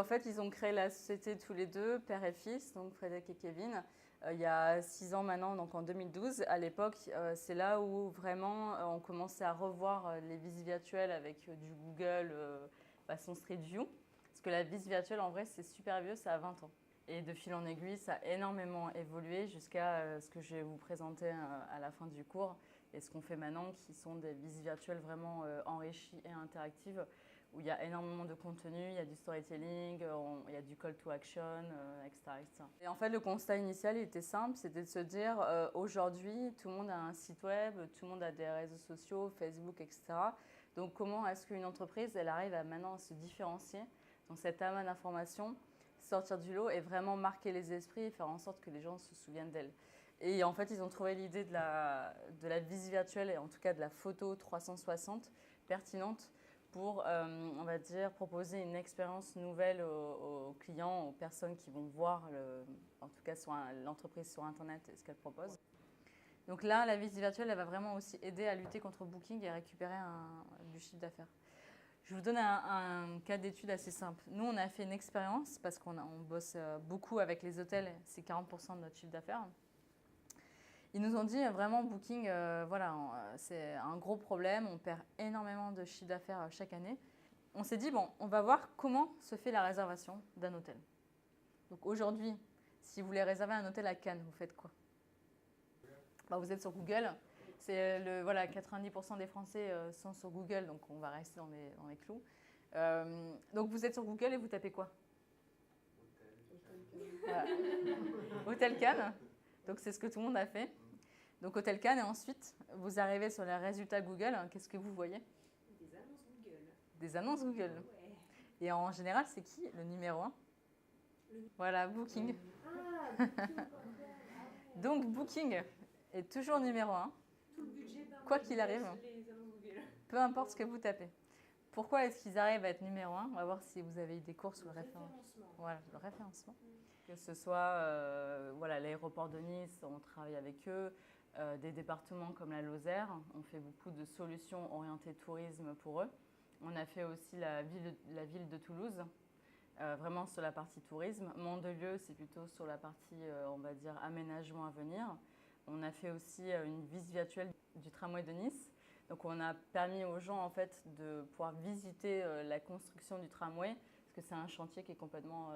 en fait, ils ont créé la société tous les deux, père et fils, donc Frédéric et Kevin, il y a 6 ans maintenant, donc en 2012. À l'époque, c'est là où vraiment on commençait à revoir les visites virtuelles avec du Google façon Street View. Parce que la visite virtuelle, en vrai, c'est super vieux, ça a 20 ans. Et de fil en aiguille, ça a énormément évolué jusqu'à ce que je vais vous présenter à la fin du cours et ce qu'on fait maintenant, qui sont des visites virtuelles vraiment enrichies et interactives, où il y a énormément de contenu, il y a du storytelling, il y a du call to action, etc., etc. Et en fait, le constat initial il était simple, c'était de se dire aujourd'hui, tout le monde a un site web, tout le monde a des réseaux sociaux, Facebook, etc. Donc, comment est-ce qu'une entreprise, elle arrive à maintenant se différencier dans cet amas d'informations, sortir du lot et vraiment marquer les esprits et faire en sorte que les gens se souviennent d'elle. Et en fait, ils ont trouvé l'idée de la visite virtuelle et en tout cas de la photo 360 pertinente pour, on va dire, proposer une expérience nouvelle aux clients, aux personnes qui vont voir, en tout cas l'entreprise sur Internet et ce qu'elle propose. Donc là, la visite virtuelle, elle va vraiment aussi aider à lutter contre Booking et récupérer du chiffre d'affaires. Je vous donne un cas d'étude assez simple. Nous, on a fait une expérience parce qu'on bosse beaucoup avec les hôtels, c'est 40% de notre chiffre d'affaires. Ils nous ont dit vraiment Booking, voilà, c'est un gros problème, on perd énormément de chiffre d'affaires chaque année. On s'est dit, bon, on va voir comment se fait la réservation d'un hôtel. Donc aujourd'hui, si vous voulez réserver un hôtel à Cannes, vous faites quoi? Vous êtes sur Google. Voilà, 90% des Français sont sur Google, donc on va rester dans les clous. Donc vous êtes sur Google et vous tapez quoi? Voilà. Hôtel Cannes. Donc c'est ce que tout le monde a fait. Donc Hôtel Cannes et ensuite vous arrivez sur les résultats Google. Qu'est-ce que vous voyez? Des annonces Google. Des annonces Google. Ouais. Et en général, c'est qui le numéro 1? Voilà, Booking. Ah, Booking. Donc Booking est toujours numéro 1. Tout le budget d'un quoi qu'il arrive. Les annonces Google. Peu importe ce que vous tapez. Pourquoi est-ce qu'ils arrivent à être numéro 1? On va voir si vous avez eu des cours sur le référencement. Voilà, le référencement. Que ce soit voilà, l'aéroport de Nice, on travaille avec eux, des départements comme la Lozère, on fait beaucoup de solutions orientées tourisme pour eux. On a fait aussi la ville de Toulouse, vraiment sur la partie tourisme. Mandelieu, c'est plutôt sur la partie, on va dire, aménagement à venir. On a fait aussi une visite virtuelle du tramway de Nice. Donc on a permis aux gens en fait de pouvoir visiter la construction du tramway parce que c'est un chantier qui est complètement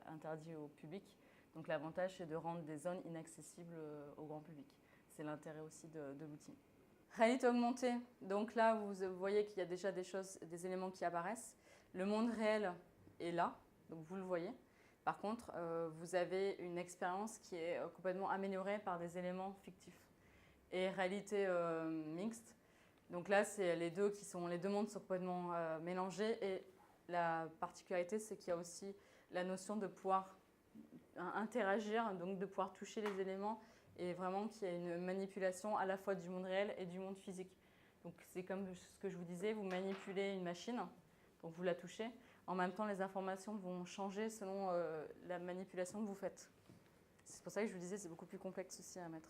interdit au public. Donc l'avantage c'est de rendre des zones inaccessibles au grand public. C'est l'intérêt aussi de l'outil. Réalité augmentée. Donc là vous voyez qu'il y a déjà des éléments qui apparaissent. Le monde réel est là, donc vous le voyez. Par contre, vous avez une expérience qui est complètement améliorée par des éléments fictifs. Et réalité mixte. Donc là, c'est les deux mondes sont complètement mélangés. Et la particularité, c'est qu'il y a aussi la notion de pouvoir interagir, donc de pouvoir toucher les éléments et vraiment qu'il y a une manipulation à la fois du monde réel et du monde physique. Donc c'est comme ce que je vous disais, vous manipulez une machine, donc vous la touchez. En même temps, les informations vont changer selon la manipulation que vous faites. C'est pour ça que je vous disais, c'est beaucoup plus complexe aussi à mettre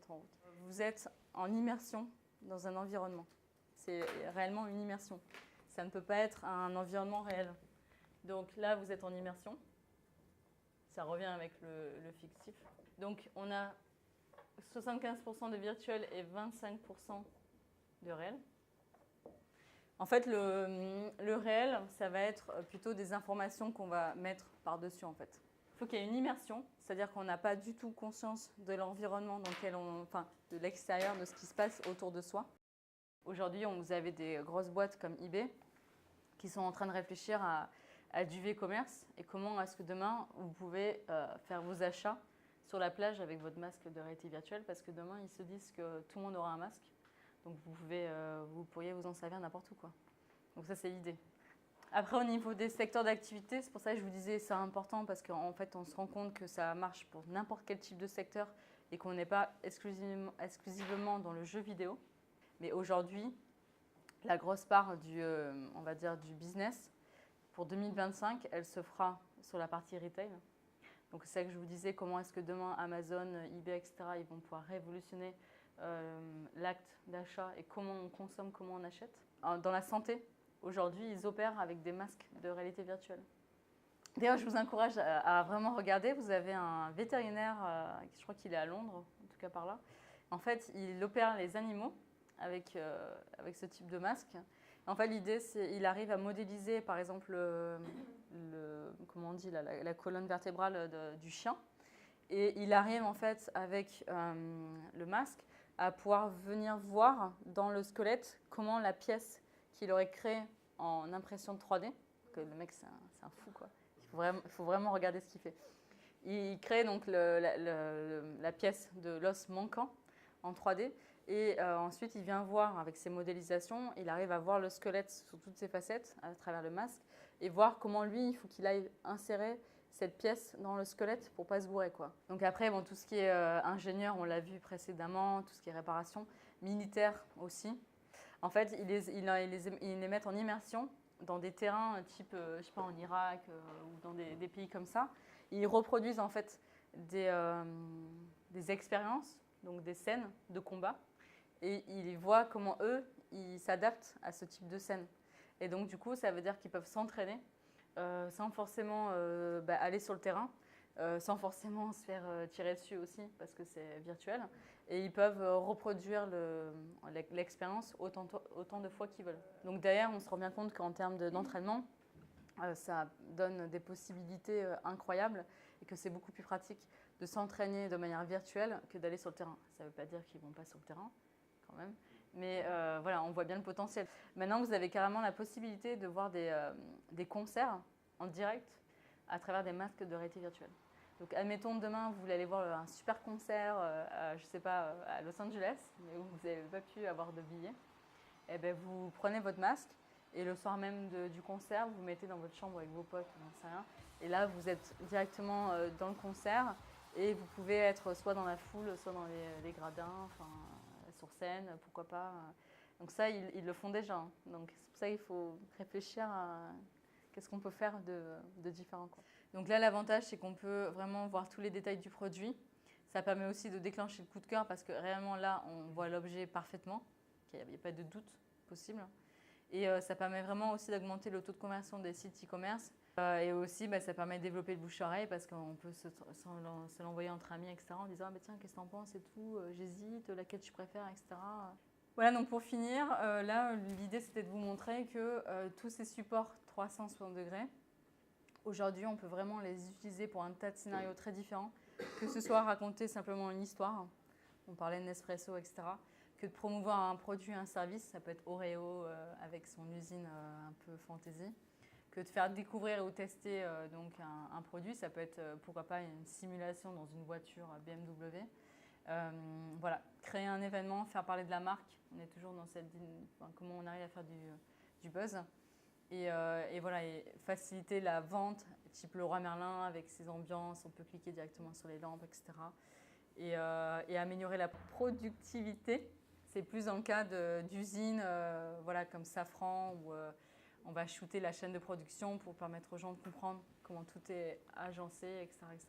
en route. Vous êtes en immersion dans un environnement. C'est réellement une immersion. Ça ne peut pas être un environnement réel. Donc là, vous êtes en immersion. Ça revient avec le fictif. Donc on a 75% de virtuel et 25% de réel. En fait, le réel, ça va être plutôt des informations qu'on va mettre par-dessus en fait. Il faut qu'il y ait une immersion, c'est-à-dire qu'on n'a pas du tout conscience de l'environnement dans lequel de l'extérieur, de ce qui se passe autour de soi. Aujourd'hui, vous avez des grosses boîtes comme eBay qui sont en train de réfléchir à du V-commerce et comment est-ce que demain, vous pouvez faire vos achats sur la plage avec votre masque de réalité virtuelle parce que demain, ils se disent que tout le monde aura un masque. Donc, vous pourriez vous en servir n'importe où, quoi. Donc, ça, c'est l'idée. Après, au niveau des secteurs d'activité, c'est pour ça que je vous disais c'est important parce qu'en fait, on se rend compte que ça marche pour n'importe quel type de secteur et qu'on n'est pas exclusivement dans le jeu vidéo. Mais aujourd'hui, la grosse part on va dire, du business, pour 2025, elle se fera sur la partie retail. Donc, c'est ça que je vous disais, comment est-ce que demain, Amazon, eBay, etc., ils vont pouvoir révolutionner l'acte d'achat et comment on consomme, comment on achète. Dans la santé, aujourd'hui, ils opèrent avec des masques de réalité virtuelle. D'ailleurs, je vous encourage à vraiment regarder. Vous avez un vétérinaire, je crois qu'il est à Londres, en tout cas par là. En fait, il opère les animaux avec ce type de masque. En fait, l'idée, c'est qu'il arrive à modéliser, par exemple, comment on dit, la colonne vertébrale du chien. Et il arrive, en fait, avec le masque, à pouvoir venir voir dans le squelette comment la pièce qu'il aurait créée en impression de 3D, que le mec, c'est un fou, quoi. Il faut vraiment regarder ce qu'il fait. Il crée donc la pièce de l'os manquant en 3D et ensuite il vient voir avec ses modélisations, il arrive à voir le squelette sous toutes ses facettes à travers le masque et voir comment lui, il faut qu'il aille insérer cette pièce dans le squelette pour pas se bourrer, quoi. Donc après, bon, tout ce qui est ingénieur, on l'a vu précédemment, tout ce qui est réparation, militaire aussi. En fait, ils les mettent en immersion dans des terrains type, je sais pas, en Irak ou dans des pays comme ça. Ils reproduisent en fait des expériences, donc des scènes de combat, et ils voient comment eux, ils s'adaptent à ce type de scène. Et donc du coup, ça veut dire qu'ils peuvent s'entraîner sans forcément aller sur le terrain, sans forcément se faire tirer dessus aussi, parce que c'est virtuel. Et ils peuvent reproduire l'expérience autant de fois qu'ils veulent. Donc derrière, on se rend bien compte qu'en termes d'entraînement, ça donne des possibilités incroyables et que c'est beaucoup plus pratique de s'entraîner de manière virtuelle que d'aller sur le terrain. Ça ne veut pas dire qu'ils ne vont pas sur le terrain, quand même. Mais voilà, on voit bien le potentiel. Maintenant, vous avez carrément la possibilité de voir des concerts en direct à travers des masques de réalité virtuelle. Donc, admettons, demain, vous voulez aller voir un super concert, je ne sais pas, à Los Angeles, mais où vous n'avez pas pu avoir de billets. Et bien, vous prenez votre masque et le soir même du concert, vous vous mettez dans votre chambre avec vos potes, on n'en sait rien. Et là, vous êtes directement dans le concert et vous pouvez être soit dans la foule, soit dans les gradins, enfin, sur scène, pourquoi pas. Donc ça, ils le font déjà. Hein. Donc c'est pour ça qu'il faut réfléchir à qu'est-ce qu'on peut faire de différent, quoi. Donc là, l'avantage, c'est qu'on peut vraiment voir tous les détails du produit. Ça permet aussi de déclencher le coup de cœur parce que réellement là, on voit l'objet parfaitement. Il n'y a pas de doute possible. Et ça permet vraiment aussi d'augmenter le taux de conversion des sites e-commerce. Et aussi, ça permet de développer le bouche-oreille parce qu'on peut se l'envoyer entre amis, etc. En disant tiens, qu'est-ce que t'en penses et tout, j'hésite, laquelle tu préfères, etc. Voilà, donc pour finir, là, l'idée c'était de vous montrer que tous ces supports 360 degrés, aujourd'hui, on peut vraiment les utiliser pour un tas de scénarios très différents, que ce soit raconter simplement une histoire, on parlait de Nespresso, etc., que de promouvoir un produit, un service, ça peut être Oreo avec son usine un peu fantaisie, que de faire découvrir ou tester donc un produit, ça peut être pourquoi pas une simulation dans une voiture BMW. Voilà, créer un événement, faire parler de la marque, on est toujours dans comment on arrive à faire du buzz. Et voilà, et faciliter la vente, type Leroy Merlin avec ses ambiances, on peut cliquer directement sur les lampes, etc. Et améliorer la productivité. C'est plus dans le cas d'usines voilà, comme Safran où on va shooter la chaîne de production pour permettre aux gens de comprendre comment tout est agencé, etc. etc.